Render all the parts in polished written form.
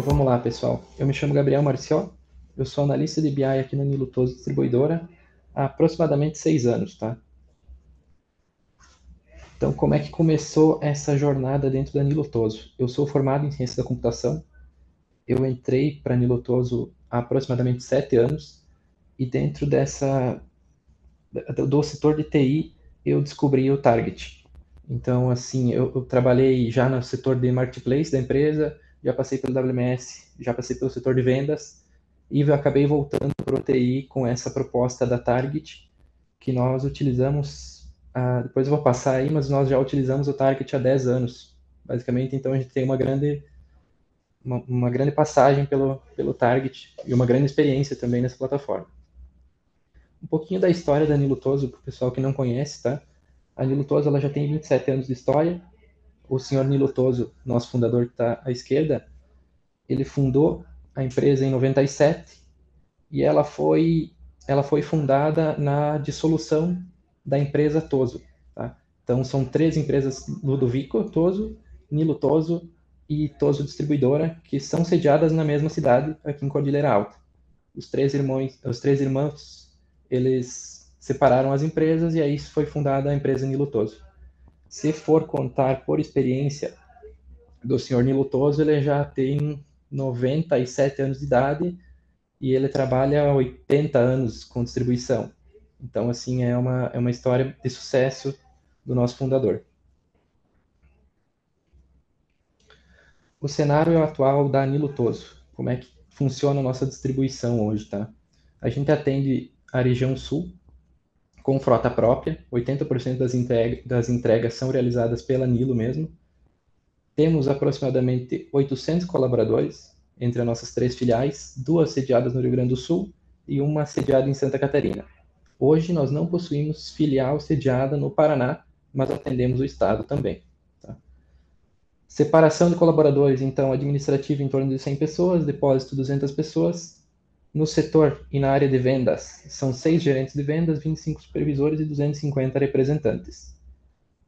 Então vamos lá, pessoal. Eu me chamo Gabriel Marcial, eu sou analista de BI aqui na Nilutoso Distribuidora há aproximadamente 6 anos, tá? Então, como é que começou essa jornada dentro da Nilutoso? Eu sou formado em ciência da computação, eu entrei para a Nilutoso há aproximadamente 7 anos e dentro do setor de TI eu descobri o Target. Então, assim, eu trabalhei já no setor de marketplace da empresa, já passei pelo WMS, já passei pelo setor de vendas e eu acabei voltando para o TI com essa proposta da Target, que nós utilizamos, depois eu vou passar aí, mas nós já utilizamos o Target há 10 anos, basicamente, então a gente tem uma grande passagem pelo Target e uma grande experiência também nessa plataforma. Um pouquinho da história da Nilutoso, para o pessoal que não conhece, tá? A Nilutoso ela já tem 27 anos de história. O senhor Nilutoso, nosso fundador que está à esquerda, ele fundou a empresa em 97 e ela foi fundada na dissolução da empresa Toso. Tá? Então são 3 empresas, Ludovico Toso, Nilutoso e Toso Distribuidora, que são sediadas na mesma cidade, aqui em Cordilheira Alta. Os três irmãos, eles separaram as empresas e aí foi fundada a empresa Nilutoso. Se for contar por experiência do senhor Nilutoso, ele já tem 97 anos de idade e ele trabalha há 80 anos com distribuição. Então, assim, é uma história de sucesso do nosso fundador. O cenário atual da Nilutoso. Como é que funciona a nossa distribuição hoje, tá? A gente atende a região sul com frota própria, 80% das entregas são realizadas pela Nilo mesmo. Temos aproximadamente 800 colaboradores entre as nossas 3 filiais, 2 sediadas no Rio Grande do Sul e uma sediada em Santa Catarina. Hoje nós não possuímos filial sediada no Paraná, mas atendemos o estado também. Tá? Separação de colaboradores, então, administrativo em torno de 100 pessoas, depósito 200 pessoas. No setor e na área de vendas, são 6 gerentes de vendas, 25 supervisores e 250 representantes.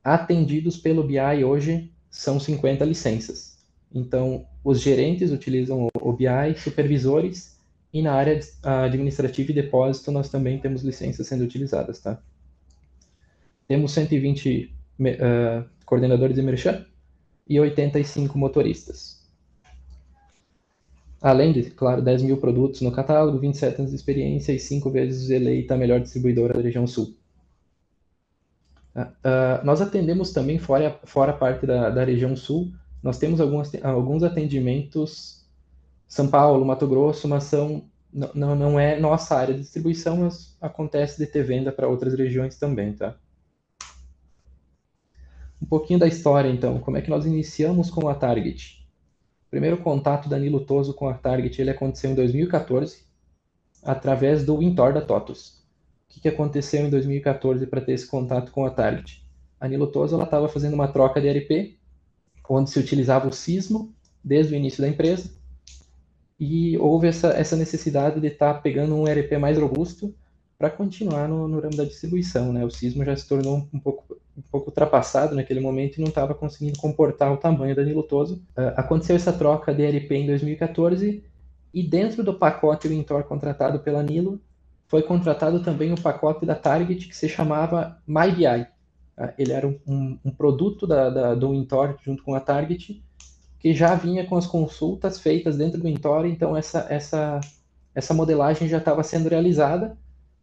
Atendidos pelo BI hoje são 50 licenças. Então, os gerentes utilizam o BI, supervisores, e na área administrativa e depósito nós também temos licenças sendo utilizadas, tá? Temos 120 coordenadores de merchan e 85 motoristas. Além de, claro, 10 mil produtos no catálogo, 27 anos de experiência e 5 vezes eleita a melhor distribuidora da região sul. Nós atendemos também fora a parte da região sul, nós temos alguns atendimentos São Paulo, Mato Grosso, mas não é nossa área de distribuição, mas acontece de ter venda para outras regiões também, tá? Um pouquinho da história, então, como é que nós iniciamos com a Target? O primeiro contato da Nilutoso com a Target, ele aconteceu em 2014, através do Wintor da TOTUS. O que aconteceu em 2014 para ter esse contato com a Target? A Nilutoso estava fazendo uma troca de ERP, onde se utilizava o Sismo desde o início da empresa, e houve essa necessidade de estar pegando um ERP mais robusto para continuar no ramo da distribuição, né? O Sismo já se tornou um pouco ultrapassado naquele momento e não estava conseguindo comportar o tamanho da Nilutoso. Aconteceu essa troca de ERP em 2014 e dentro do pacote Wintor contratado pela Nilo, foi contratado também o pacote da Target que se chamava MyBI. Ele era um produto do Wintor junto com a Target, que já vinha com as consultas feitas dentro do Wintor, então essa modelagem já estava sendo realizada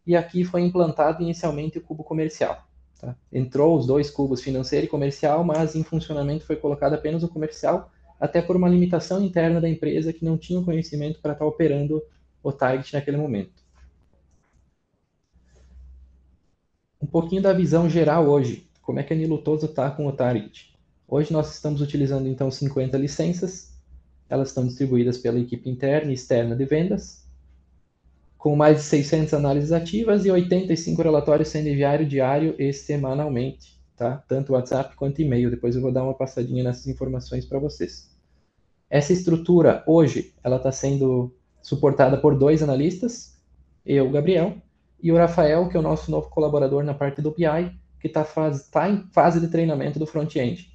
e aqui foi implantado inicialmente o cubo comercial. Tá? Entrou os 2 cubos, financeiro e comercial, mas em funcionamento foi colocado apenas o comercial, até por uma limitação interna da empresa que não tinha o conhecimento para estar operando o Target naquele momento. Um pouquinho da visão geral hoje, como é que a Nilutoso está com o Target? Hoje nós estamos utilizando então 50 licenças, elas estão distribuídas pela equipe interna e externa de vendas, com mais de 600 análises ativas e 85 relatórios sendo enviados diário e semanalmente, tá? Tanto WhatsApp quanto e-mail. Depois eu vou dar uma passadinha nessas informações para vocês. Essa estrutura, hoje, ela está sendo suportada por 2 analistas, eu, Gabriel, e o Rafael, que é o nosso novo colaborador na parte do BI, que está em fase de treinamento do front-end.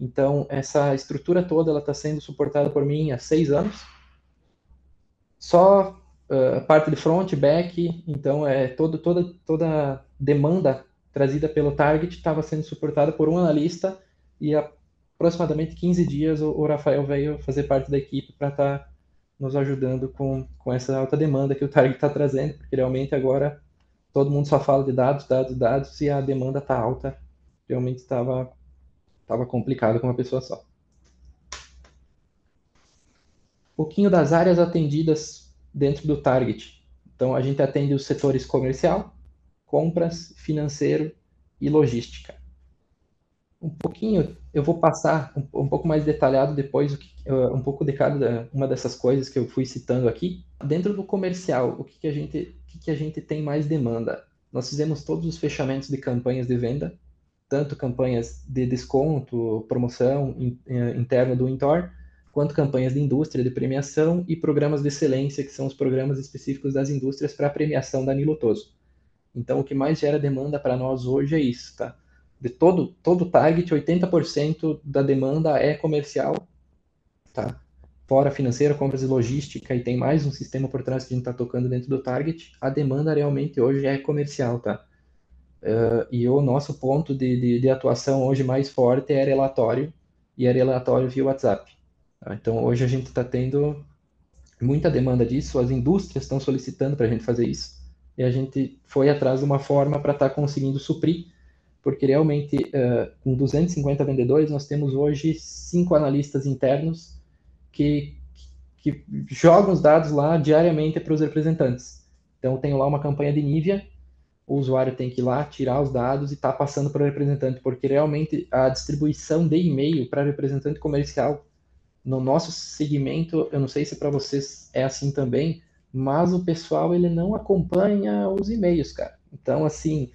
Então, essa estrutura toda está sendo suportada por mim há 6 anos, Só parte de front, back, então toda demanda trazida pelo target estava sendo suportada por um analista e há aproximadamente 15 dias o Rafael veio fazer parte da equipe para estar nos ajudando com essa alta demanda que o target está trazendo, porque realmente agora todo mundo só fala de dados, dados, dados e a demanda está alta. Realmente estava complicado com uma pessoa só. Um pouquinho das áreas atendidas dentro do target. Então, a gente atende os setores comercial, compras, financeiro e logística. Um pouquinho, eu vou passar um pouco mais detalhado depois, um pouco de cada uma dessas coisas que eu fui citando aqui. Dentro do comercial, que a gente tem mais demanda? Nós fizemos todos os fechamentos de campanhas de venda, tanto campanhas de desconto, promoção interna do Intor, quanto campanhas de indústria, de premiação e programas de excelência, que são os programas específicos das indústrias para a premiação da Nilo Toso. Então, o que mais gera demanda para nós hoje é isso, tá? De todo target, 80% da demanda é comercial, tá? Fora financeira, compras e logística, e tem mais um sistema por trás que a gente está tocando dentro do target, a demanda realmente hoje é comercial, tá? E o nosso ponto de atuação hoje mais forte é relatório, e é relatório via WhatsApp. Tá? Então, hoje a gente está tendo muita demanda disso, as indústrias estão solicitando para a gente fazer isso, e a gente foi atrás de uma forma para estar conseguindo suprir, porque realmente, com 250 vendedores, nós temos hoje 5 analistas internos que, que jogam os dados lá diariamente para os representantes. Então, eu tenho lá uma campanha de Nivea, o usuário tem que ir lá, tirar os dados e tá passando para o representante, porque realmente a distribuição de e-mail para representante comercial no nosso segmento, eu não sei se para vocês é assim também, mas o pessoal ele não acompanha os e-mails, cara. Então, assim,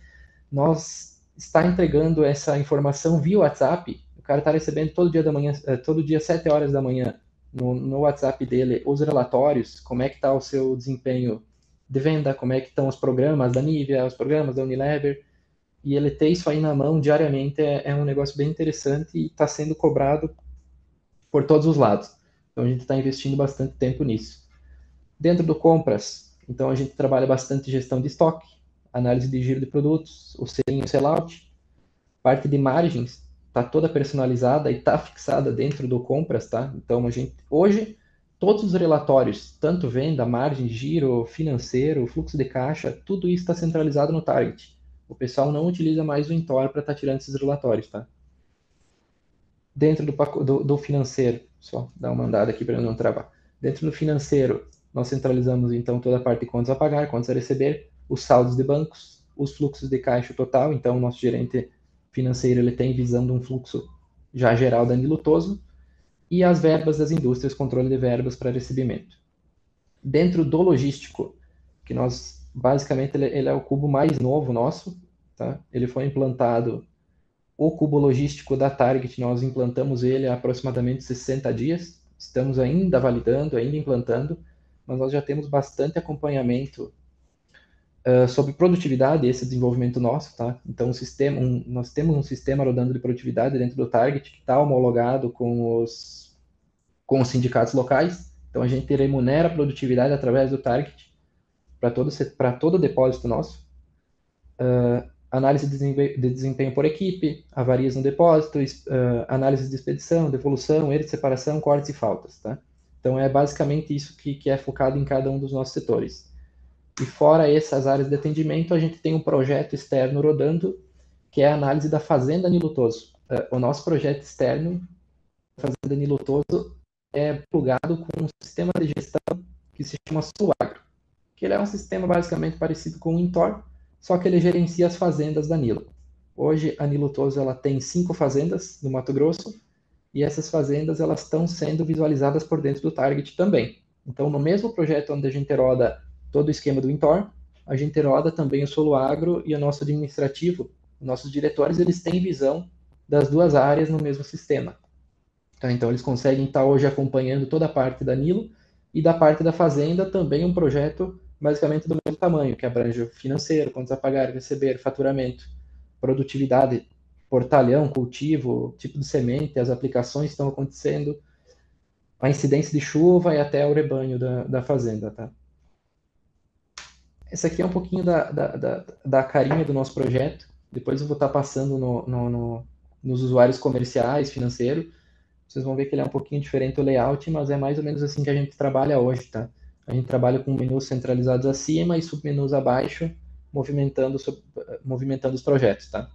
nós está entregando essa informação via WhatsApp, o cara está recebendo todo dia da manhã, todo dia 7 horas da manhã no WhatsApp dele os relatórios, como é que está o seu desempenho de venda, como é que estão os programas da Nivea, os programas da Unilever, e ele ter isso aí na mão diariamente é um negócio bem interessante e está sendo cobrado por todos os lados. Então a gente está investindo bastante tempo nisso. Dentro do compras, então a gente trabalha bastante gestão de estoque, análise de giro de produtos, o selinho sellout, parte de margens está toda personalizada e está fixada dentro do compras, tá? Então a gente hoje todos os relatórios, tanto venda, margem, giro, financeiro, fluxo de caixa, tudo isso está centralizado no Target. O pessoal não utiliza mais o Intor para estar tirando esses relatórios, tá? Dentro do financeiro, só dar uma andada aqui para eu não travar. Dentro do financeiro, nós centralizamos então toda a parte de contas a pagar, contas a receber, os saldos de bancos, os fluxos de caixa total. Então, o nosso gerente financeiro ele tem visão de um fluxo já geral da Nilo Toso e as verbas das indústrias, controle de verbas para recebimento. Dentro do logístico, que nós basicamente ele é o cubo mais novo nosso, tá? Ele foi implantado o cubo logístico da Target, nós implantamos ele há aproximadamente 60 dias. Estamos ainda validando, ainda implantando, mas nós já temos bastante acompanhamento sobre produtividade, esse desenvolvimento nosso, tá? Então, nós temos um sistema rodando de produtividade dentro do Target que está homologado com os sindicatos locais. Então, a gente remunera a produtividade através do Target para todo o depósito nosso. Análise de desempenho por equipe, avarias no depósito, análise de expedição, devolução, erro de separação, cortes e faltas, tá? Então é basicamente isso que é focado em cada um dos nossos setores. E fora essas áreas de atendimento, a gente tem um projeto externo rodando, que é a análise da Fazenda Nilo Toso. O nosso projeto externo, Fazenda Nilo Toso, é plugado com um sistema de gestão que se chama Sulagro, que ele é um sistema basicamente parecido com o Intor, só que ele gerencia as fazendas da Nilo. Hoje a Nilo Toso ela tem 5 fazendas no Mato Grosso e essas fazendas elas estão sendo visualizadas por dentro do Target também. Então no mesmo projeto onde a gente roda todo o esquema do Intor, a gente roda também o Solo Agro e o nosso administrativo, nossos diretores eles têm visão das duas áreas no mesmo sistema. Tá? Então eles conseguem estar hoje acompanhando toda a parte da Nilo e da parte da fazenda também um projeto basicamente do mesmo tamanho, que abrange o financeiro, contas a pagar, receber, faturamento, produtividade, portalhão, cultivo, tipo de semente, as aplicações estão acontecendo. a incidência de chuva e até o rebanho da fazenda, tá? Essa aqui é um pouquinho da carinha do nosso projeto. Depois eu vou estar passando nos usuários comerciais, financeiros. Vocês vão ver que ele é um pouquinho diferente o layout, mas é mais ou menos assim que a gente trabalha hoje, tá? A gente trabalha com menus centralizados acima e submenus abaixo, movimentando, movimentando os projetos, tá?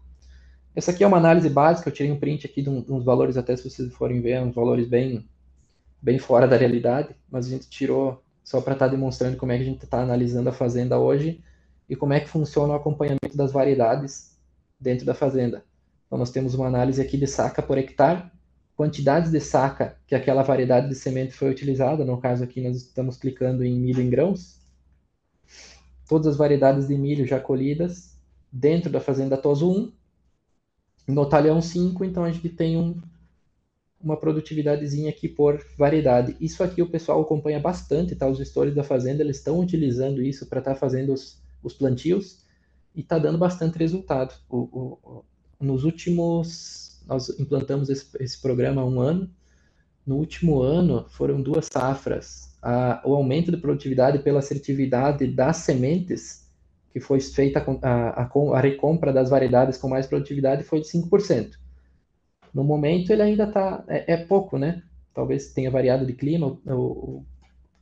Essa aqui é uma análise básica, eu tirei um print aqui de uns valores, até se vocês forem ver, uns valores bem fora da realidade, mas a gente tirou só para estar demonstrando como é que a gente está analisando a fazenda hoje e como é que funciona o acompanhamento das variedades dentro da fazenda. Então, nós temos uma análise aqui de saca por hectare, quantidades de saca que aquela variedade de semente foi utilizada, no caso aqui nós estamos clicando em milho em grãos, todas as variedades de milho já colhidas dentro da fazenda Toso 1, no talhão 5, então a gente tem uma produtividadezinha aqui por variedade. Isso aqui o pessoal acompanha bastante, tá? Os gestores da fazenda, eles estão utilizando isso para estar fazendo os plantios e está dando bastante resultado. Nos últimos, nós implantamos esse programa há um ano. No último ano, foram 2 safras. O aumento de produtividade pela assertividade das sementes, que foi feita a recompra das variedades com mais produtividade, foi de 5%. No momento ele ainda está, é pouco, né? Talvez tenha variado de clima ou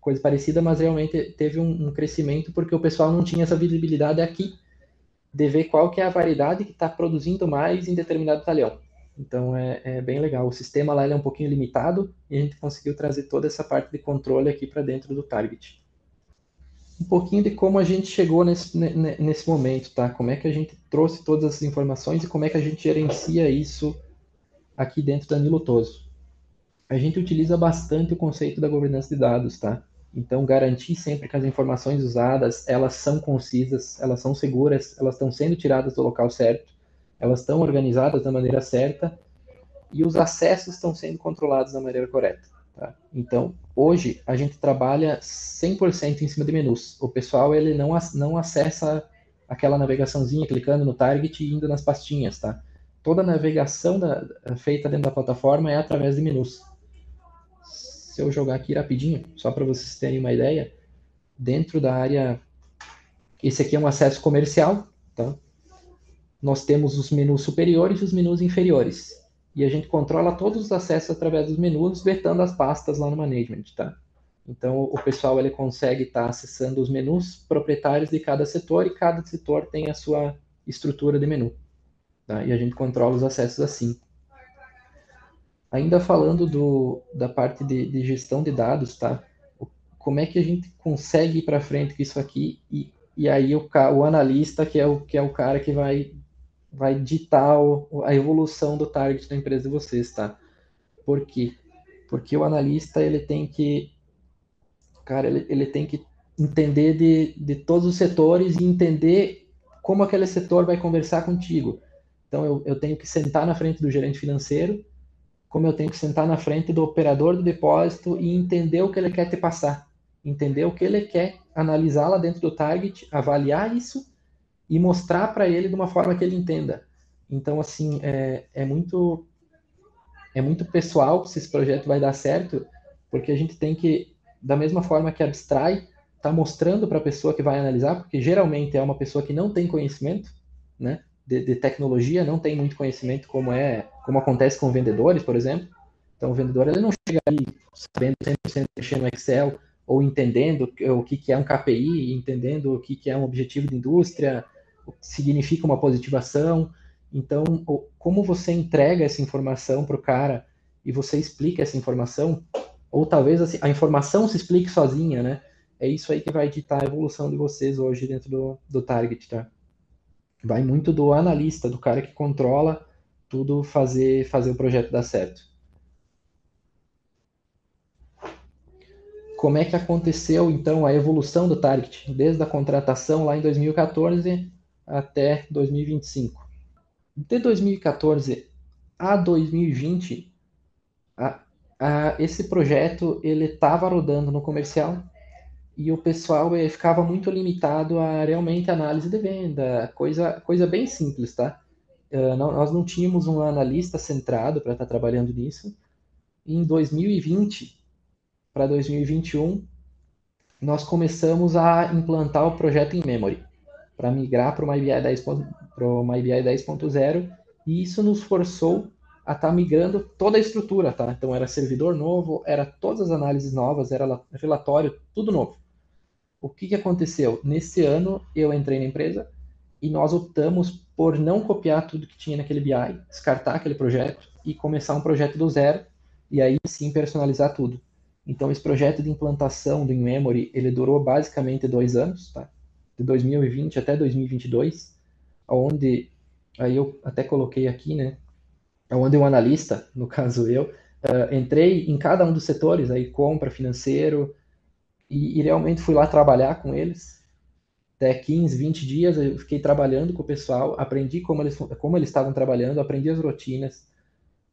coisa parecida, mas realmente teve um crescimento porque o pessoal não tinha essa visibilidade aqui de ver qual que é a variedade que está produzindo mais em determinado talhão. Então é bem legal. O sistema lá ele é um pouquinho limitado e a gente conseguiu trazer toda essa parte de controle aqui para dentro do target. Um pouquinho de como a gente chegou nesse momento, tá? Como é que a gente trouxe todas essas informações e como é que a gente gerencia isso aqui dentro da Nilo Toso. A gente utiliza bastante o conceito da governança de dados, tá? Então, garantir sempre que as informações usadas, elas são concisas, elas são seguras, elas estão sendo tiradas do local certo, elas estão organizadas da maneira certa e os acessos estão sendo controlados da maneira correta, tá? Então, hoje, a gente trabalha 100% em cima de menus. O pessoal, ele não acessa aquela navegaçãozinha, clicando no target e indo nas pastinhas, tá? Toda a navegação feita dentro da plataforma é através de menus. Se eu jogar aqui rapidinho, só para vocês terem uma ideia, dentro da área, esse aqui é um acesso comercial, tá? Nós temos os menus superiores e os menus inferiores. E a gente controla todos os acessos através dos menus, vetando as pastas lá no management, tá? Então o pessoal ele consegue estar acessando os menus proprietários de cada setor e cada setor tem a sua estrutura de menu, tá? E a gente controla os acessos assim. Ainda falando da parte de gestão de dados, tá? Como é que a gente consegue ir para frente com isso aqui? E aí o analista, que é o cara que vai ditar a evolução do target da empresa de vocês, tá? Por quê? Porque o analista, ele tem que, cara, ele tem que entender de todos os setores e entender como aquele setor vai conversar contigo. Então, eu tenho que sentar na frente do gerente financeiro, como eu tenho que sentar na frente do operador do depósito e entender o que ele quer te passar, entender o que ele quer, analisar lá dentro do target, avaliar isso e mostrar para ele de uma forma que ele entenda. Então, assim, é muito pessoal se esse projeto vai dar certo, porque a gente tem que, da mesma forma que abstrai, tá mostrando para a pessoa que vai analisar, porque geralmente é uma pessoa que não tem conhecimento, né, de tecnologia, não tem muito conhecimento como acontece com vendedores, por exemplo. Então, o vendedor ele não chega ali sabendo 100% mexer no Excel ou entendendo o que é um KPI, entendendo o que é um objetivo de indústria, o que significa uma positivação. Então, como você entrega essa informação para o cara e você explica essa informação, ou talvez assim, a informação se explique sozinha, né? É isso aí que vai ditar a evolução de vocês hoje dentro do Target, tá? Vai muito do analista, do cara que controla tudo, fazer o projeto dar certo. Como é que aconteceu, então, a evolução do Target, desde a contratação lá em 2014 até 2025? De 2014 a 2020, a, esse projeto ele estava rodando no comercial e o pessoal ficava muito limitado a realmente análise de venda, coisa bem simples, tá? Nós não tínhamos um analista centrado para estar trabalhando nisso. Em 2020, para 2021, nós começamos a implantar o projeto em memory, para migrar para o MyBI 10.0, e isso nos forçou a estar migrando toda a estrutura, tá? Então era servidor novo, era todas as análises novas, era relatório, tudo novo. O que aconteceu? Nesse ano eu entrei na empresa e nós optamos por não copiar tudo que tinha naquele BI, descartar aquele projeto e começar um projeto do zero e aí sim personalizar tudo. Então esse projeto de implantação do in-memory, ele durou basicamente 2 anos, tá? De 2020 até 2022, onde aí eu até coloquei aqui, né? Onde um analista, no caso eu, entrei em cada um dos setores, aí compra, financeiro, e realmente fui lá trabalhar com eles. Até 15, 20 dias eu fiquei trabalhando com o pessoal, aprendi como eles estavam trabalhando, aprendi as rotinas,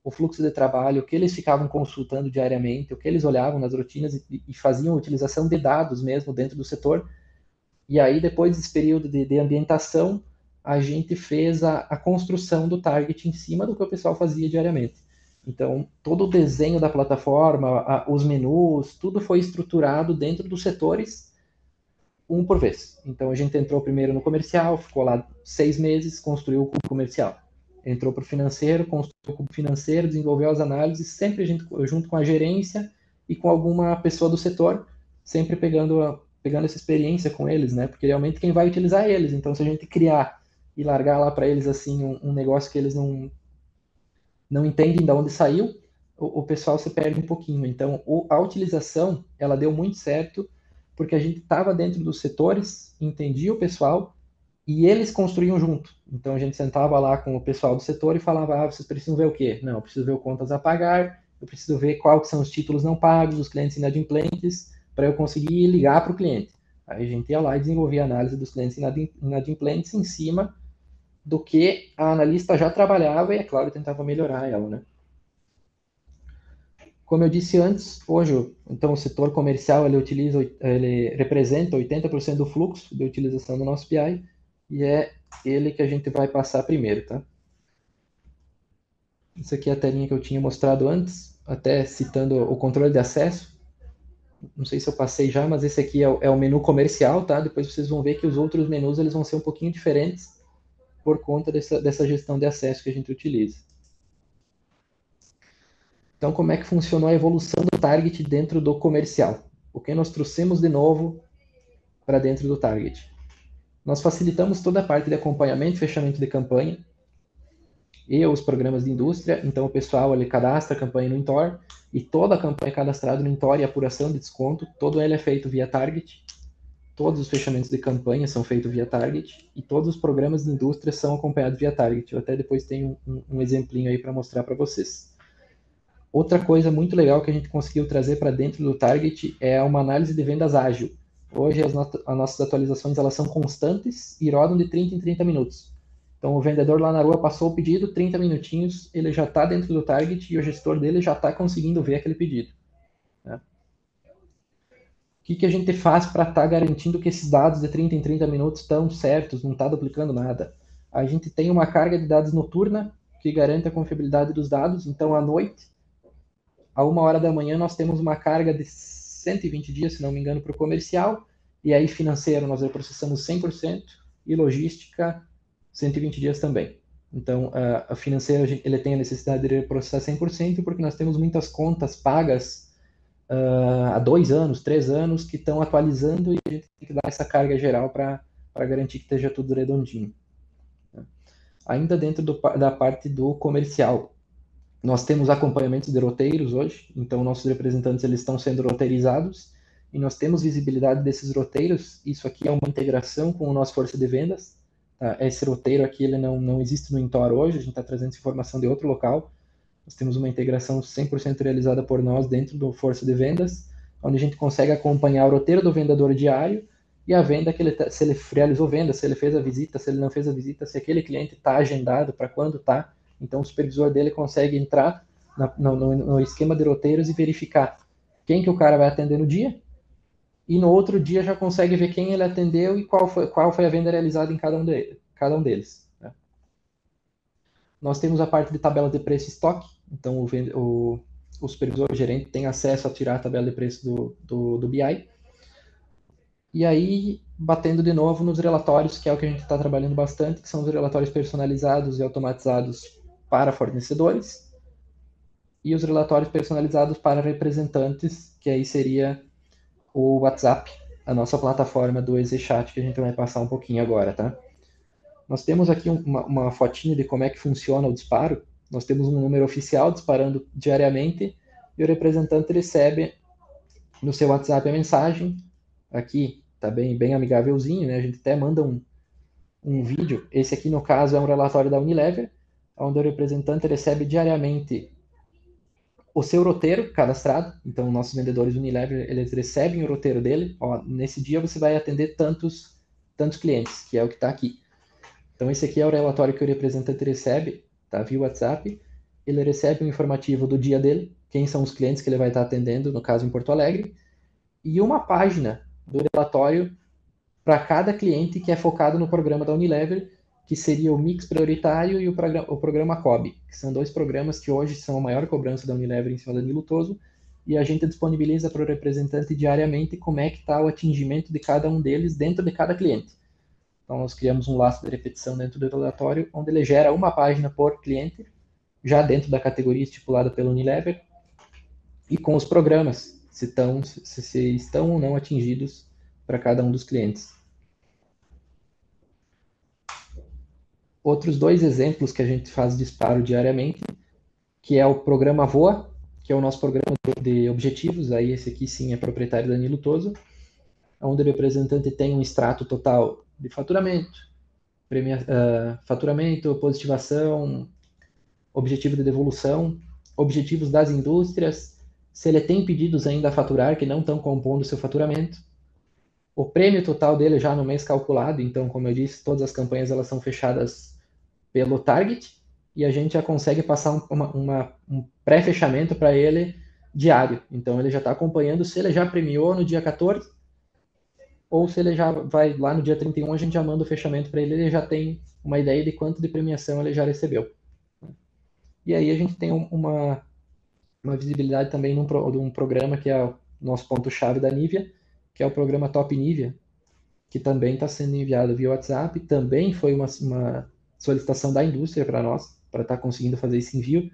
o fluxo de trabalho, o que eles ficavam consultando diariamente, o que eles olhavam nas rotinas e faziam utilização de dados mesmo dentro do setor. E aí, depois desse período de ambientação, a gente fez a construção do target em cima do que o pessoal fazia diariamente. Então, todo o desenho da plataforma, os menus, tudo foi estruturado dentro dos setores, um por vez. Então, a gente entrou primeiro no comercial, ficou lá 6 meses, construiu o cubo comercial. Entrou para o financeiro, construiu o cubo financeiro, desenvolveu as análises, sempre a gente, junto com a gerência e com alguma pessoa do setor, sempre pegando essa experiência com eles, né? Porque realmente quem vai utilizar é eles. Então, se a gente criar e largar lá para eles assim um negócio que eles não entendem de onde saiu, o pessoal se perde um pouquinho. Então, a utilização, ela deu muito certo, porque a gente estava dentro dos setores, entendia o pessoal, e eles construíam junto. Então, a gente sentava lá com o pessoal do setor e falava, vocês precisam ver o quê? Não, eu preciso ver o contas a pagar, eu preciso ver quais são os títulos não pagos, os clientes inadimplentes, para eu conseguir ligar para o cliente. Aí a gente ia lá e desenvolvia a análise dos clientes inadimplentes em cima do que a analista já trabalhava e, é claro, tentava melhorar ela, né? Como eu disse antes, hoje, então, o setor comercial, ele representa 80% do fluxo de utilização do nosso BI, e é ele que a gente vai passar primeiro, tá? Isso aqui é a telinha que eu tinha mostrado antes, até citando o controle de acesso. Não sei se eu passei já, mas esse aqui é o menu comercial, tá? Depois vocês vão ver que os outros menus eles vão ser um pouquinho diferentes por conta dessa gestão de acesso que a gente utiliza. Então, como é que funcionou a evolução do target dentro do comercial? O que nós trouxemos de novo para dentro do target? Nós facilitamos toda a parte de acompanhamento e fechamento de campanha e os programas de indústria. Então, o pessoal ele cadastra a campanha no Intor e toda a campanha cadastrada no Intor e apuração de desconto, todo ele é feito via target. Todos os fechamentos de campanha são feitos via target e todos os programas de indústria são acompanhados via target. Eu até depois tenho um exemplinho aí para mostrar para vocês. Outra coisa muito legal que a gente conseguiu trazer para dentro do target é uma análise de vendas ágil. Hoje as nossas atualizações elas são constantes e rodam de 30 em 30 minutos. Então o vendedor lá na rua passou o pedido, 30 minutinhos, ele já está dentro do target e o gestor dele já está conseguindo ver aquele pedido. Né? O que a gente faz para estar garantindo que esses dados de 30 em 30 minutos estão certos, não está duplicando nada? A gente tem uma carga de dados noturna que garante a confiabilidade dos dados, então à noite a 1 hora da manhã nós temos uma carga de 120 dias, se não me engano, para o comercial, e aí financeiro nós processamos 100% e logística 120 dias também. Então, a financeira ele tem a necessidade de processar 100% porque nós temos muitas contas pagas há 2 anos, 3 anos, que estão atualizando e a gente tem que dar essa carga geral para garantir que esteja tudo redondinho. Ainda dentro da parte do comercial, nós temos acompanhamentos de roteiros hoje, então nossos representantes eles estão sendo roteirizados e nós temos visibilidade desses roteiros. Isso aqui é uma integração com o nosso força de vendas. Tá? Esse roteiro aqui ele não existe no Intor hoje, a gente está trazendo essa informação de outro local. Nós temos uma integração 100% realizada por nós dentro do força de vendas, onde a gente consegue acompanhar o roteiro do vendedor diário e a venda que se ele realizou venda, se ele fez a visita, se ele não fez a visita, se aquele cliente está agendado, para quando está. Então, o supervisor dele consegue entrar no esquema de roteiros e verificar quem que o cara vai atender no dia, e no outro dia já consegue ver quem ele atendeu e qual foi a venda realizada em cada um deles. Né? Nós temos a parte de tabela de preço e estoque, então o supervisor, o gerente, tem acesso a tirar a tabela de preço do BI. E aí, batendo de novo nos relatórios, que é o que a gente está trabalhando bastante, que são os relatórios personalizados e automatizados para fornecedores, e os relatórios personalizados para representantes, que aí seria o WhatsApp, a nossa plataforma do EasyChat, que a gente vai passar um pouquinho agora, tá? Nós temos aqui uma fotinha de como é que funciona o disparo. Nós temos um número oficial disparando diariamente e o representante recebe no seu WhatsApp a mensagem. Aqui tá bem amigávelzinho, né? A gente até manda um vídeo. Esse aqui, no caso, é um relatório da Unilever, onde o representante recebe diariamente o seu roteiro cadastrado. Então, nossos vendedores Unilever, eles recebem o roteiro dele. Ó, nesse dia você vai atender tantos clientes, que é o que está aqui. Então, esse aqui é o relatório que o representante recebe, tá? Via WhatsApp. Ele recebe um informativo do dia dele, quem são os clientes que ele vai estar atendendo, no caso em Porto Alegre, e uma página do relatório para cada cliente que é focado no programa da Unilever, que seria o Mix Prioritário e o programa COB, que são dois programas que hoje são a maior cobrança da Unilever em cima da Nilo Toso, e a gente disponibiliza para o representante diariamente como é que está o atingimento de cada um deles dentro de cada cliente. Então, nós criamos um laço de repetição dentro do relatório, onde ele gera uma página por cliente, já dentro da categoria estipulada pelo Unilever, e com os programas, se estão ou não atingidos para cada um dos clientes. Outros dois exemplos que a gente faz disparo diariamente, que é o programa VOA, que é o nosso programa de objetivos, aí esse aqui sim é proprietário Danilo Toso, onde o representante tem um extrato total de faturamento, faturamento, positivação, objetivo de devolução, objetivos das indústrias, se ele tem pedidos ainda a faturar que não estão compondo o seu faturamento, o prêmio total dele já no mês calculado, então, como eu disse, todas as campanhas elas são fechadas pelo target e a gente já consegue passar um pré-fechamento para ele diário. Então, ele já está acompanhando se ele já premiou no dia 14 ou se ele já vai lá no dia 31, a gente já manda o fechamento para ele, ele já tem uma ideia de quanto de premiação ele já recebeu. E aí a gente tem uma visibilidade também de um programa que é o nosso ponto-chave da Nivea, que é o programa Top Nivea, que também está sendo enviado via WhatsApp, também foi uma solicitação da indústria para nós, para estar conseguindo fazer esse envio.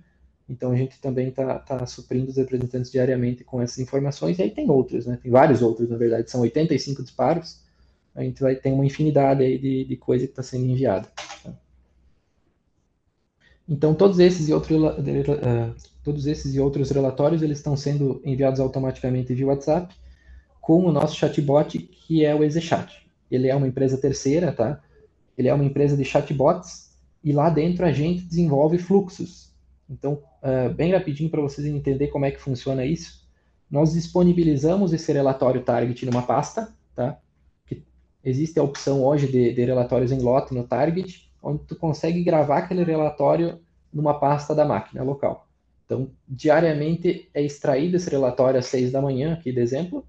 Então a gente também está suprindo os representantes diariamente com essas informações, e aí tem outros, né? Tem vários outros, na verdade, são 85 disparos, a gente vai ter uma infinidade aí de coisa que está sendo enviada. Tá? Então todos esses e outros relatórios eles estão sendo enviados automaticamente via WhatsApp com o nosso chatbot, que é o EasyChat. Ele é uma empresa terceira, tá? Ele é uma empresa de chatbots e lá dentro a gente desenvolve fluxos. Então, bem rapidinho para vocês entenderem como é que funciona isso, nós disponibilizamos esse relatório target numa pasta, tá? Que existe a opção hoje de relatórios em lote no target, onde tu consegue gravar aquele relatório numa pasta da máquina local. Então, diariamente é extraído esse relatório às 6 da manhã, aqui de exemplo,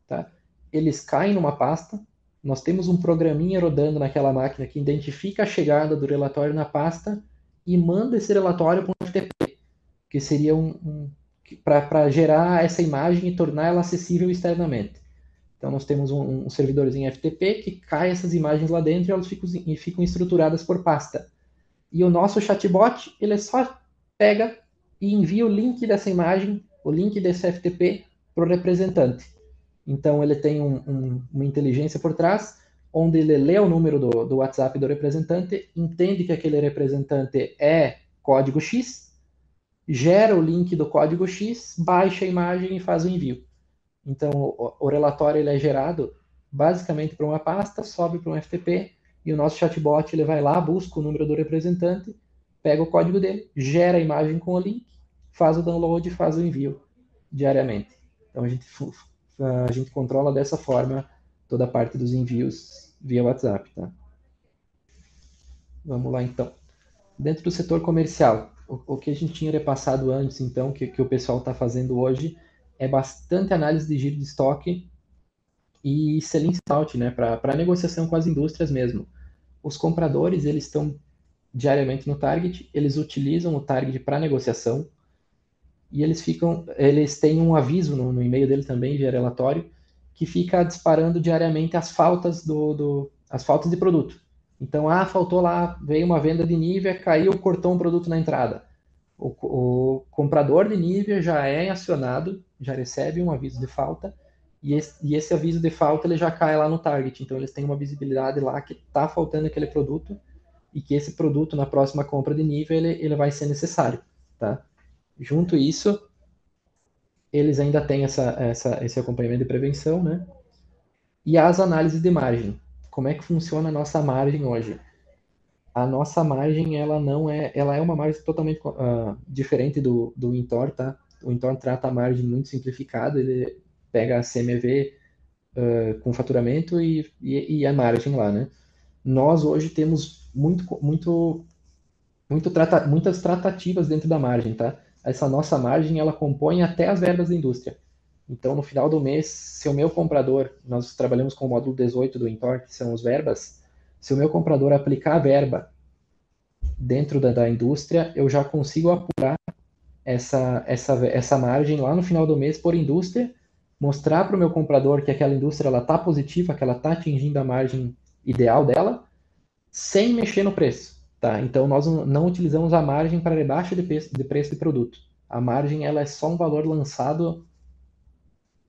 tá? Eles caem numa pasta, nós temos um programinha rodando naquela máquina que identifica a chegada do relatório na pasta e manda esse relatório para um FTP, que seria para gerar essa imagem e tornar ela acessível externamente. Então nós temos um servidorzinho FTP que cai essas imagens lá dentro e elas ficam estruturadas por pasta. E o nosso chatbot, ele só pega e envia o link dessa imagem, o link desse FTP para o representante. Então ele tem uma inteligência por trás, onde ele lê o número do WhatsApp do representante, entende que aquele representante é código X, gera o link do código X, baixa a imagem e faz o envio. Então o relatório ele é gerado basicamente para uma pasta, sobe para um FTP, e o nosso chatbot ele vai lá, busca o número do representante, pega o código dele, gera a imagem com o link, faz o download e faz o envio diariamente. Então a gente controla dessa forma toda a parte dos envios via WhatsApp, tá? Vamos lá então. Dentro do setor comercial, o que a gente tinha repassado antes, então, que o pessoal está fazendo hoje, é bastante análise de giro de estoque e selling out, né, para negociação com as indústrias mesmo. Os compradores, eles estão diariamente no target, eles utilizam o target para negociação, e eles têm um aviso no e-mail dele também, via relatório, que fica disparando diariamente as faltas as faltas de produto. Então, faltou lá, veio uma venda de Nivea, caiu, cortou um produto na entrada. O comprador de Nivea já é acionado, já recebe um aviso de falta, e esse aviso de falta ele já cai lá no target. Então, eles têm uma visibilidade lá que está faltando aquele produto e que esse produto, na próxima compra de Nivea, ele vai ser necessário. Tá? Junto isso, eles ainda têm esse acompanhamento de prevenção, né? E as análises de margem. Como é que funciona a nossa margem hoje? A nossa margem, ela é uma margem totalmente diferente do Intor, tá? O Intor trata a margem muito simplificada, ele pega a CMV com faturamento e a margem lá, né? Nós hoje temos muitas tratativas dentro da margem, tá? Essa nossa margem, ela compõe até as verbas da indústria. Então, no final do mês, se o meu comprador, nós trabalhamos com o módulo 18 do Intor, que são os verbas, se o meu comprador aplicar a verba dentro da indústria, eu já consigo apurar essa margem lá no final do mês por indústria, mostrar para o meu comprador que aquela indústria está positiva, que ela está atingindo a margem ideal dela, sem mexer no preço. Tá? Então, nós não utilizamos a margem para rebaixa de preço de produto. A margem ela é só um valor lançado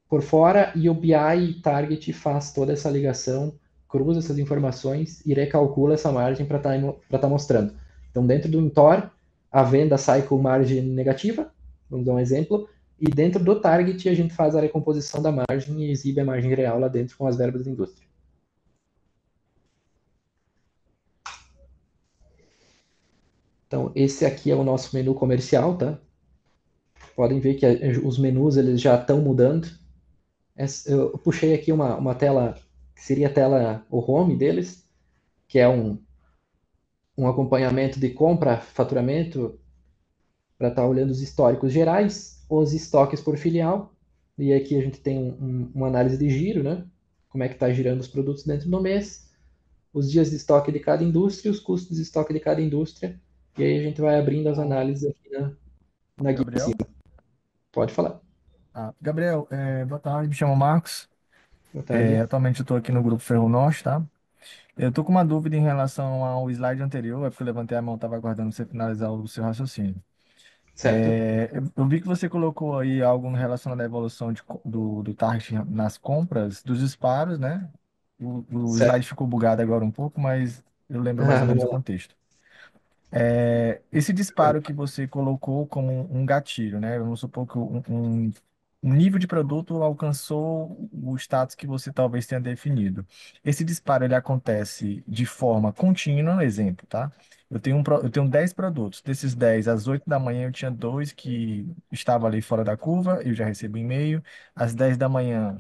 por fora e o BI Target faz toda essa ligação, cruza essas informações e recalcula essa margem para estar mostrando. Então, dentro do Intor, a venda sai com margem negativa, vamos dar um exemplo, e dentro do Target a gente faz a recomposição da margem e exibe a margem real lá dentro com as verbas da indústria. Então, esse aqui é o nosso menu comercial, tá? Podem ver que os menus eles já estão mudando. Eu puxei aqui uma tela, que seria a tela, o home deles, que é um acompanhamento de compra, faturamento, para estar olhando os históricos gerais, os estoques por filial, e aqui a gente tem uma análise de giro, né? Como é que está girando os produtos dentro do mês, os dias de estoque de cada indústria, os custos de estoque de cada indústria, e aí a gente vai abrindo as análises aqui na guia em Gabriel? cima. Pode falar. Gabriel, boa tarde, me chamo Marcos. Boa tarde. Atualmente eu estou aqui no Grupo Ferro Norte, tá? Eu estou com uma dúvida em relação ao slide anterior, é porque eu levantei a mão, estava aguardando você finalizar o seu raciocínio. Certo? Eu vi que você colocou aí algo relacionado à evolução do target nas compras, dos disparos, né? O slide Certo. ficou bugado agora um pouco, mas eu lembro mais ou menos o Vamos lá. contexto. Esse disparo que você colocou como um gatilho, né? Vamos supor que um nível de produto alcançou o status que você talvez tenha definido. Esse disparo ele acontece de forma contínua, exemplo, tá? Eu tenho 10 produtos. Desses 10, às 8 da manhã eu tinha dois que estavam ali fora da curva, eu já recebi e-mail. Às 10 da manhã,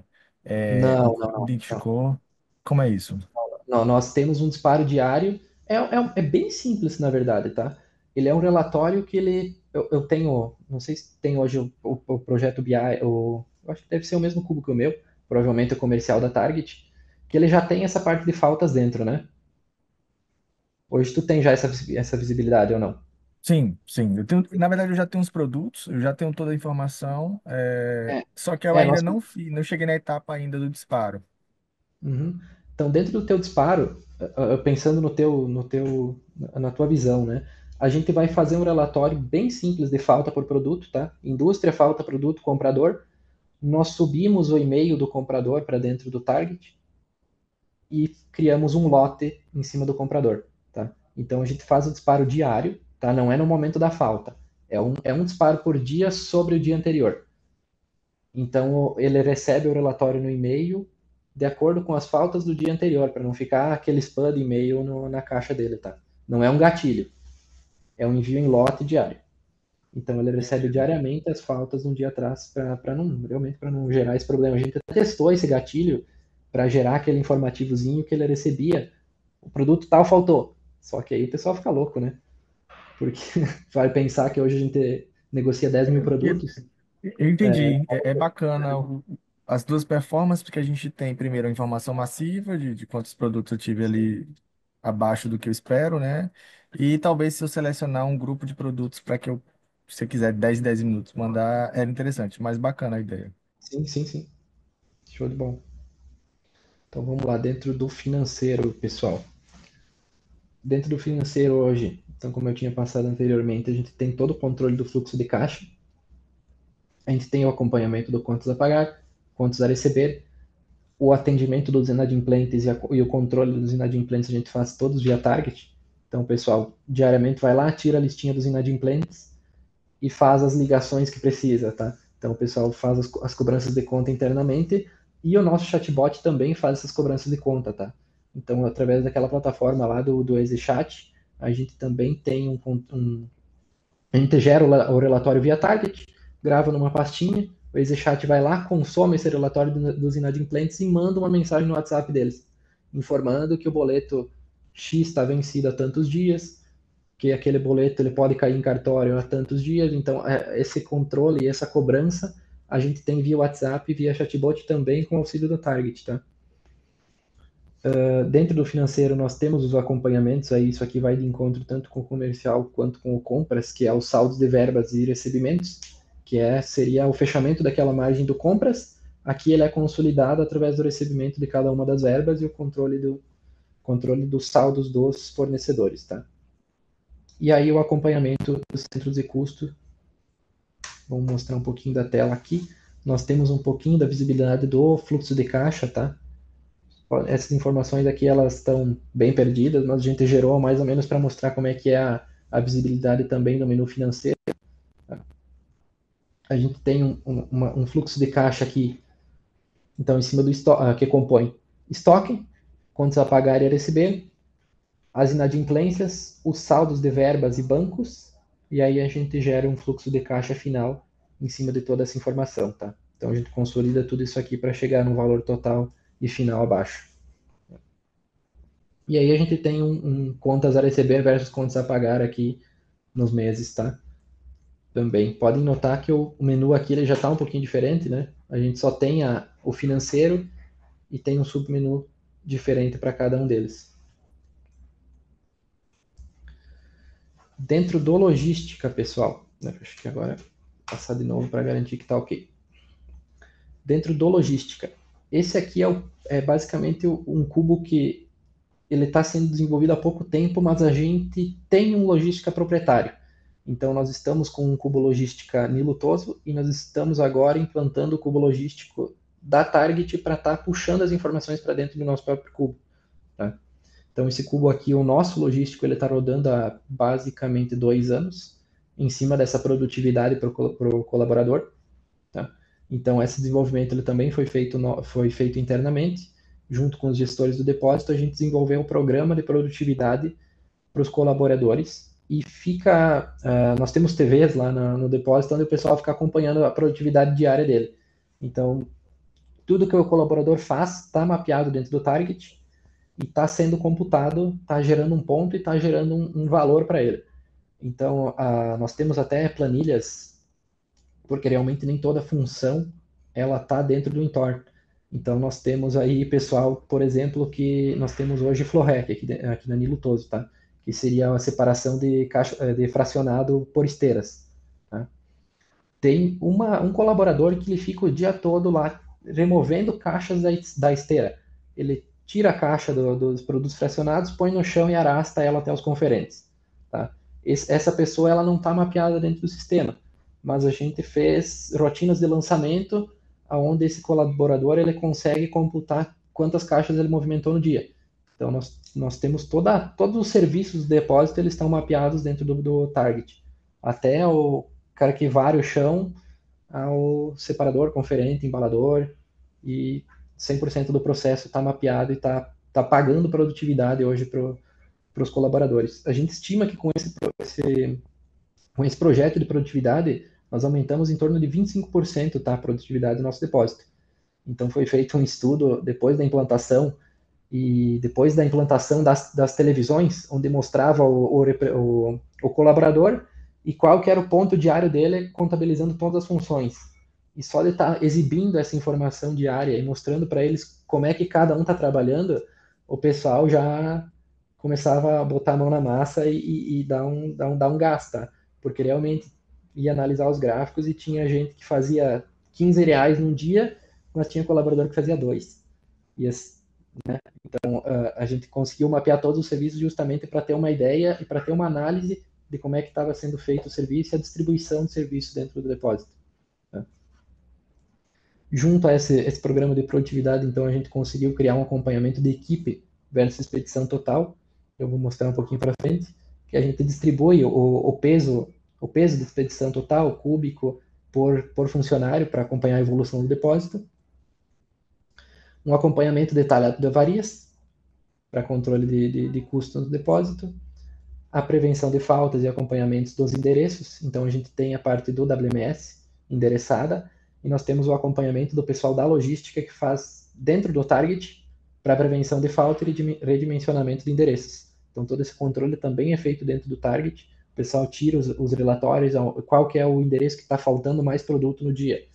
Não, não, não. identificou. Como é isso? Não, nós temos um disparo diário. É bem simples, na verdade, tá? Ele é um relatório que eu tenho, não sei se tem hoje o projeto BI, eu acho que deve ser o mesmo cubo que o meu, provavelmente o comercial da Target, que ele já tem essa parte de faltas dentro, né? Hoje tu tem já essa visibilidade ou não? Sim, sim. Na verdade, eu já tenho os produtos, eu já tenho toda a informação, É, só que eu ainda nós. não cheguei na etapa ainda do disparo. Uhum. Então, dentro do teu disparo, pensando na tua visão, né? A gente vai fazer um relatório bem simples de falta por produto, tá? Indústria, falta, produto, comprador. Nós subimos o e-mail do comprador para dentro do target e criamos um lote em cima do comprador, tá? Então, a gente faz o disparo diário, tá? Não é no momento da falta. É um disparo por dia sobre o dia anterior. Então, ele recebe o relatório no e-mail de acordo com as faltas do dia anterior, para não ficar aquele spam de e-mail na caixa dele, tá? Não é um gatilho, é um envio em lote diário. Então, ele recebe Entendido. diariamente as faltas de um dia atrás, para não gerar esse problema. A gente testou esse gatilho para gerar aquele informativozinho que ele recebia. O produto tal faltou. Só que aí o pessoal fica louco, né? Porque vai pensar que hoje a gente negocia 10 mil Eu produtos. eu entendi. É bacana as duas performances, porque a gente tem primeiro a informação massiva de quantos produtos eu tive ali abaixo do que eu espero, né? E talvez se eu selecionar um grupo de produtos para que eu se você quiser 10 em 10 minutos mandar, era interessante, mas bacana a ideia. Sim, sim, sim. Show de bola. Então vamos lá, dentro do financeiro, pessoal. Dentro do financeiro hoje, então como eu tinha passado anteriormente, a gente tem todo o controle do fluxo de caixa, a gente tem o acompanhamento do quantos a pagar, quantos a receber, o atendimento dos inadimplentes e o controle dos inadimplentes a gente faz todos via target. Então o pessoal diariamente vai lá, tira a listinha dos inadimplentes e faz as ligações que precisa, tá? Então o pessoal faz as cobranças de conta internamente e o nosso chatbot também faz essas cobranças de conta, tá? Então através daquela plataforma lá do EasyChat, a gente também tem a gente gera o relatório via target, grava numa pastinha, o EasyChat vai lá, consome esse relatório dos inadimplentes e manda uma mensagem no WhatsApp deles, informando que o boleto X está vencido há tantos dias, que aquele boleto ele pode cair em cartório há tantos dias, então esse controle e essa cobrança a gente tem via WhatsApp e via chatbot também com auxílio do Target, tá? Dentro do financeiro nós temos os acompanhamentos, aí isso aqui vai de encontro tanto com o comercial quanto com o compras, que é os saldos de verbas e recebimentos, seria o fechamento daquela margem do compras, aqui ele é consolidado através do recebimento de cada uma das verbas e o controle dos saldos dos fornecedores, tá? E aí o acompanhamento dos centros de custo. Vamos mostrar um pouquinho da tela aqui. Nós temos um pouquinho da visibilidade do fluxo de caixa, tá? Essas informações aqui elas estão bem perdidas, mas a gente gerou mais ou menos para mostrar como é que é a visibilidade também no menu financeiro. A gente tem um fluxo de caixa aqui, então em cima do estoque, que compõe estoque, contas a pagar e a receber, as inadimplências, os saldos de verbas e bancos, e aí a gente gera um fluxo de caixa final em cima de toda essa informação, tá? Então a gente consolida tudo isso aqui para chegar no valor total e final abaixo. E aí a gente tem contas a receber versus contas a pagar aqui nos meses, tá? Também. Podem notar que o menu aqui ele já está um pouquinho diferente, né? A gente só tem o financeiro e tem um submenu diferente para cada um deles. Dentro do logística, pessoal, né? Acho que agora vou passar de novo para garantir que está ok. Dentro do logística, esse aqui é basicamente um cubo que ele está sendo desenvolvido há pouco tempo, mas a gente tem um logística proprietário. Então nós estamos com um cubo logística Nilutoso e nós estamos agora implantando o cubo logístico da Target para estar puxando as informações para dentro do nosso próprio cubo. Tá? Então esse cubo aqui, o nosso logístico, ele está rodando há basicamente 2 anos em cima dessa produtividade para o colaborador. Tá? Então esse desenvolvimento ele também foi feito internamente, junto com os gestores do depósito, a gente desenvolveu um programa de produtividade para os colaboradores e nós temos TVs lá no depósito onde o pessoal fica acompanhando a produtividade diária dele. Então tudo que o colaborador faz está mapeado dentro do Target e está sendo computado, está gerando um ponto e está gerando um valor para ele. Então, nós temos até planilhas, porque realmente nem toda função ela está dentro do entorno. Então, nós temos aí, pessoal, por exemplo, que nós temos hoje FlowRec aqui na Nilutoso, tá? Que seria a separação de fracionado por esteiras. Tá? Tem um colaborador que ele fica o dia todo lá removendo caixas da esteira. Ele tira a caixa dos produtos fracionados, põe no chão e arrasta ela até os conferentes. Tá? Essa pessoa ela não está mapeada dentro do sistema, mas a gente fez rotinas de lançamento onde esse colaborador ele consegue computar quantas caixas ele movimentou no dia. Então nós temos todos os serviços de depósito eles estão mapeados dentro do Target. Até o cara que vara o chão ao separador, conferente, embalador e 100% do processo está mapeado e tá pagando produtividade hoje para os colaboradores. A gente estima que com esse projeto de produtividade nós aumentamos em torno de 25%, tá, a produtividade do nosso depósito. Então foi feito um estudo depois da implantação e depois da implantação das televisões, onde mostrava o colaborador e qual que era o ponto diário dele, contabilizando todas as funções. E só de estar exibindo essa informação diária e mostrando para eles como é que cada um está trabalhando, o pessoal já começava a botar a mão na massa e dar um gás, tá? Porque realmente ia analisar os gráficos e tinha gente que fazia R$ 15 num dia, mas tinha colaborador que fazia dois. E então a gente conseguiu mapear todos os serviços justamente para ter uma ideia e para ter uma análise de como é que estava sendo feito o serviço e a distribuição de serviço dentro do depósito. Né? Junto a esse programa de produtividade, então, a gente conseguiu criar um acompanhamento de equipe versus expedição total. Eu vou mostrar um pouquinho para frente, que a gente distribui o peso de expedição total, cúbico, por funcionário, para acompanhar a evolução do depósito. Um acompanhamento detalhado de avarias, para controle de custos do depósito. A prevenção de faltas e acompanhamentos dos endereços. Então, a gente tem a parte do WMS endereçada, e nós temos o acompanhamento do pessoal da logística que faz dentro do target para prevenção de falta e redimensionamento de endereços. Então, todo esse controle também é feito dentro do target. O pessoal tira os relatórios, qual que é o endereço que está faltando mais produto no dia.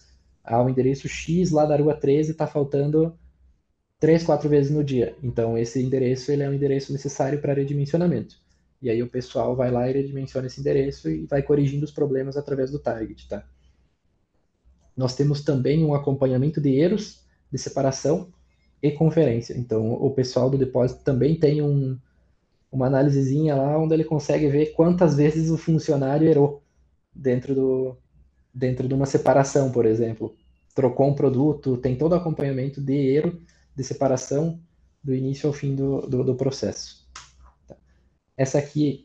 O endereço X lá da Rua 13 está faltando 3, 4 vezes no dia. Então, esse endereço ele é um endereço necessário para redimensionamento. E aí o pessoal vai lá e redimensiona esse endereço e vai corrigindo os problemas através do target, tá? Nós temos também um acompanhamento de erros de separação e conferência. Então, o pessoal do depósito também tem uma análisezinha lá onde ele consegue ver quantas vezes o funcionário errou dentro de uma separação, por exemplo. Trocou um produto, tem todo o acompanhamento de erro de separação do início ao fim do processo. Essa aqui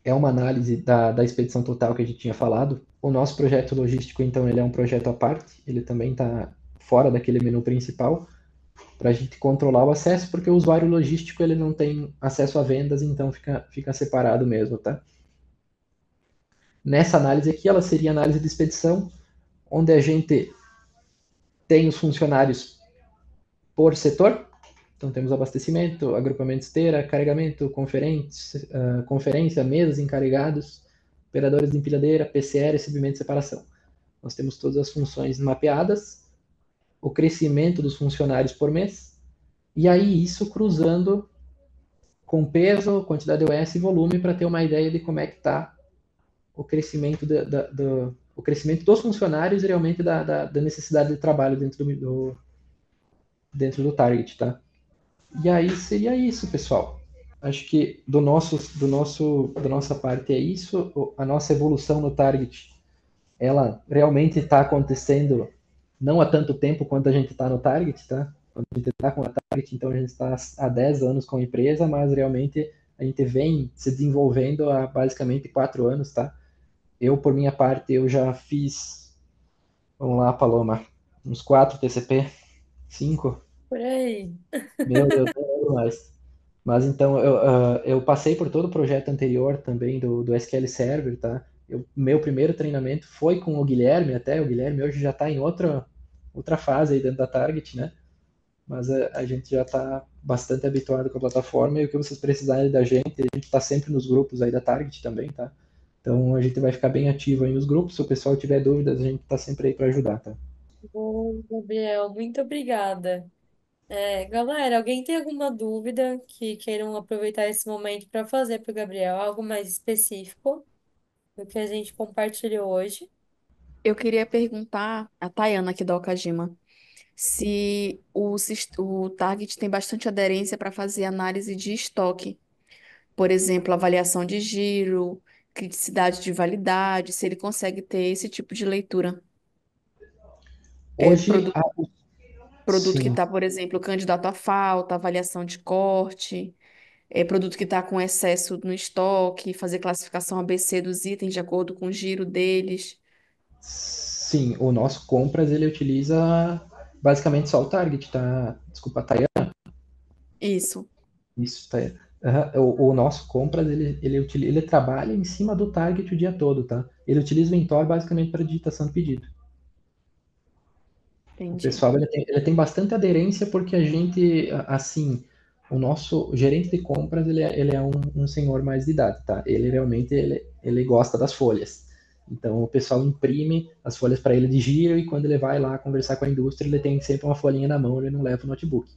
é uma análise da expedição total que a gente tinha falado. O nosso projeto logístico, então, ele é um projeto à parte, ele também está fora daquele menu principal, para a gente controlar o acesso, porque o usuário logístico ele não tem acesso a vendas, então fica separado mesmo, tá? Nessa análise aqui, ela seria análise de expedição, onde a gente tem os funcionários por setor. Então, temos abastecimento, agrupamento esteira, carregamento, conferência, mesas, encarregados, operadores de empilhadeira, PCR, recebimento e separação. Nós temos todas as funções mapeadas, o crescimento dos funcionários por mês, e aí isso cruzando com peso, quantidade de OS e volume para ter uma ideia de como é que está o crescimento, o crescimento dos funcionários e realmente da necessidade de trabalho dentro do target, tá? E aí seria isso, pessoal. Acho que da nossa parte é isso. A nossa evolução no target, ela realmente está acontecendo não há tanto tempo quanto a gente está no target, tá? Quando a gente está com a target, então a gente está há 10 anos com a empresa, mas realmente a gente vem se desenvolvendo há basicamente 4 anos, tá? Eu, por minha parte, eu já fiz, vamos lá, Paloma, uns 4 TCP, 5. Por aí. Meu Deus, não lembro mais. Mas então, eu passei por todo o projeto anterior também do SQL Server, tá? Meu primeiro treinamento foi com o Guilherme, até o Guilherme hoje já está em outra fase aí dentro da Target, né? Mas a gente já está bastante habituado com a plataforma e o que vocês precisarem da gente, a gente está sempre nos grupos aí da Target também, tá? Então a gente vai ficar bem ativo aí nos grupos, se o pessoal tiver dúvidas, a gente está sempre aí para ajudar, tá? Bom, Gabriel, muito obrigada. Galera, alguém tem alguma dúvida que queiram aproveitar esse momento para fazer para o Gabriel? Algo mais específico do que a gente compartilhou hoje? Eu queria perguntar a Tayana aqui da Okajima se o Target tem bastante aderência para fazer análise de estoque. Por exemplo, avaliação de giro, criticidade de validade, se ele consegue ter esse tipo de leitura. É, Hoje, produto que sim, está, por exemplo, candidato a falta, avaliação de corte, produto que está com excesso no estoque, fazer classificação ABC dos itens de acordo com o giro deles. sim, o nosso compras ele utiliza basicamente só o target, tá? Desculpa, tá? Isso, Isso, tá? Aham. O nosso compras ele trabalha em cima do target o dia todo, tá? Ele utiliza o Intor basicamente para digitação do pedido. O entendi. pessoal ele tem bastante aderência porque a gente, assim, o nosso gerente de compras ele é um senhor mais de idade, tá? Ele realmente ele gosta das folhas. Então o pessoal imprime as folhas para ele de giro e quando ele vai lá conversar com a indústria ele tem sempre uma folhinha na mão, ele não leva o notebook.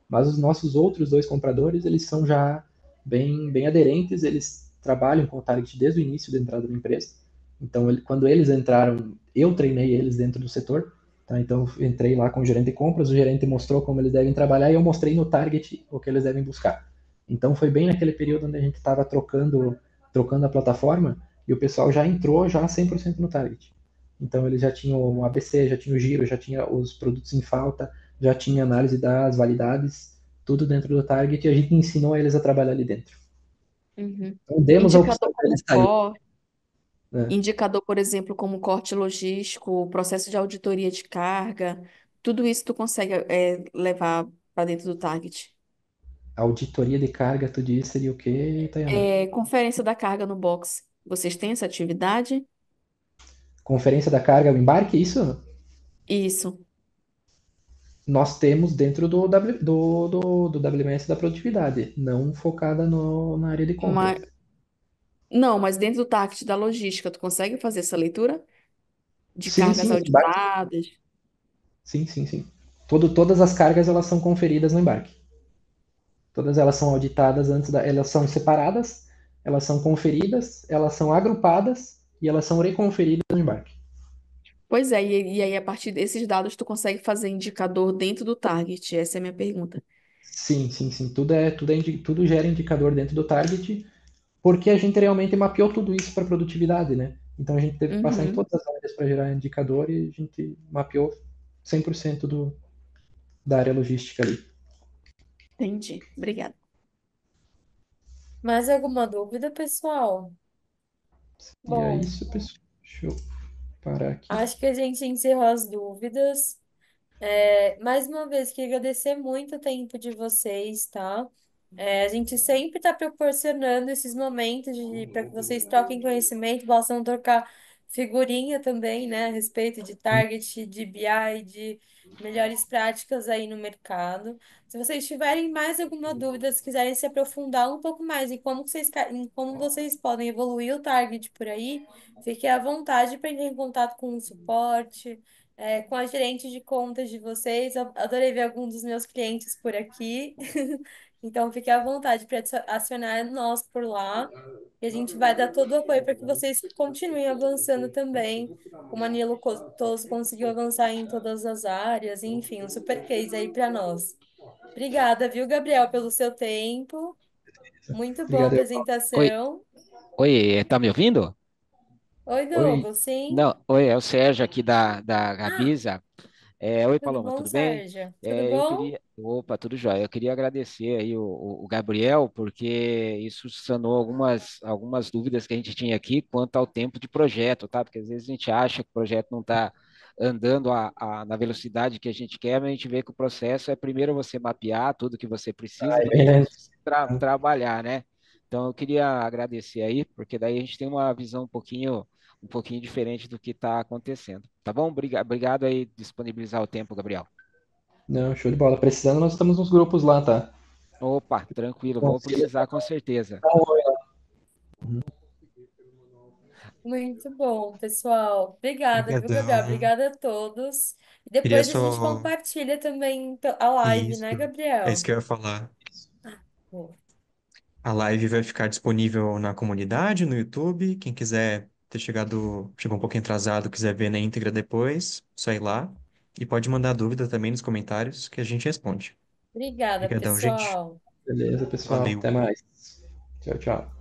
Mas os nossos outros dois compradores eles são já bem aderentes, eles trabalham com o target desde o início da entrada da empresa. Então, quando eles entraram, eu treinei eles dentro do setor, tá? Então, eu entrei lá com o gerente de compras, o gerente mostrou como eles devem trabalhar e eu mostrei no target o que eles devem buscar. Então, foi bem naquele período onde a gente estava trocando a plataforma e o pessoal já entrou já 100% no target. Então, eles já tinham o ABC, já tinha o giro, já tinha os produtos em falta, já tinha análise das validades, tudo dentro do target e a gente ensinou eles a trabalhar ali dentro. Uhum. Então, demos a opção Indicador para eles como saírem, corte, né? indicador, por exemplo, como corte logístico, processo de auditoria de carga, tudo isso tu consegue levar para dentro do target. Auditoria de carga, tu disse, seria o quê, Tayana? Conferência da carga no box. Vocês têm essa atividade? Conferência da carga, o embarque, isso Isso. nós temos dentro do WMS da produtividade, não focada na área de compras. Mas, não, mas dentro do target da logística, tu consegue fazer essa leitura de Sim, cargas sim, o embarque, auditadas? sim, sim, sim. Todas as cargas elas são conferidas no embarque. Todas elas são auditadas elas são separadas, elas são conferidas, elas são agrupadas e elas são reconferidas no embarque. Pois é, e aí a partir desses dados tu consegue fazer indicador dentro do target? Essa é a minha pergunta. Sim, sim, sim. Tudo gera indicador dentro do target, porque a gente realmente mapeou tudo isso para produtividade, né? Então a gente teve que passar em Uhum, todas as áreas para gerar indicador e a gente mapeou 100% da área logística ali. entendi. Obrigada. Mais alguma dúvida, pessoal? E é Bom, isso, pessoal. Deixa eu parar aqui. acho que a gente encerrou as dúvidas. Mais uma vez, queria agradecer muito o tempo de vocês, tá? A gente sempre está proporcionando esses momentos para que vocês troquem conhecimento, possam trocar figurinha também, né, a respeito de target, de BI, de melhores práticas aí no mercado. Se vocês tiverem mais alguma dúvida, se quiserem se aprofundar um pouco mais em como vocês podem evoluir o target por aí, fiquem à vontade para entrar em contato com o suporte com a gerente de contas de vocês. Eu adorei ver algum dos meus clientes por aqui. Então, fique à vontade para acionar nós por lá. E a gente vai dar todo o apoio para que vocês continuem avançando também. O Manilo Costoso conseguiu avançar em todas as áreas. Enfim, um super case aí para nós. Obrigada, viu, Gabriel, pelo seu tempo. Muito boa Obrigado. Oi, apresentação. oi, tá me ouvindo? Oi, Oi, Douglas, sim? Não, oi, é o Sérgio aqui da Ah, Gabisa. Oi, tudo Paloma, bom, tudo bem? Sérgio? Tudo bom? Opa, tudo jóia. Eu queria agradecer aí o Gabriel, porque isso sanou algumas dúvidas que a gente tinha aqui quanto ao tempo de projeto, tá? Porque às vezes a gente acha que o projeto não está andando na velocidade que a gente quer, mas a gente vê que o processo é primeiro você mapear tudo que você precisa, é bem depois lento. você trabalhar, né? Então eu queria agradecer aí, porque daí a gente tem uma visão um pouquinho diferente do que está acontecendo. Tá bom? Obrigado aí disponibilizar o tempo, Gabriel. Não, show de bola. Precisando, nós estamos nos grupos lá, tá? Opa, tranquilo, vou Consiga precisar com certeza. dar um oi lá. Muito bom, pessoal. Obrigada, viu, Gabriel? Obrigadão. Obrigada a todos. E Queria depois a gente só. compartilha também a live, Isso. né, É isso Gabriel? que eu ia falar. Bom, A live vai ficar disponível na comunidade, no YouTube. Quem quiser chegou um pouquinho atrasado, quiser ver na íntegra depois, só ir lá. E pode mandar dúvida também nos comentários que a gente responde. obrigada, Obrigadão, gente. pessoal. Beleza, pessoal. Valeu. Até mais. Tchau, tchau.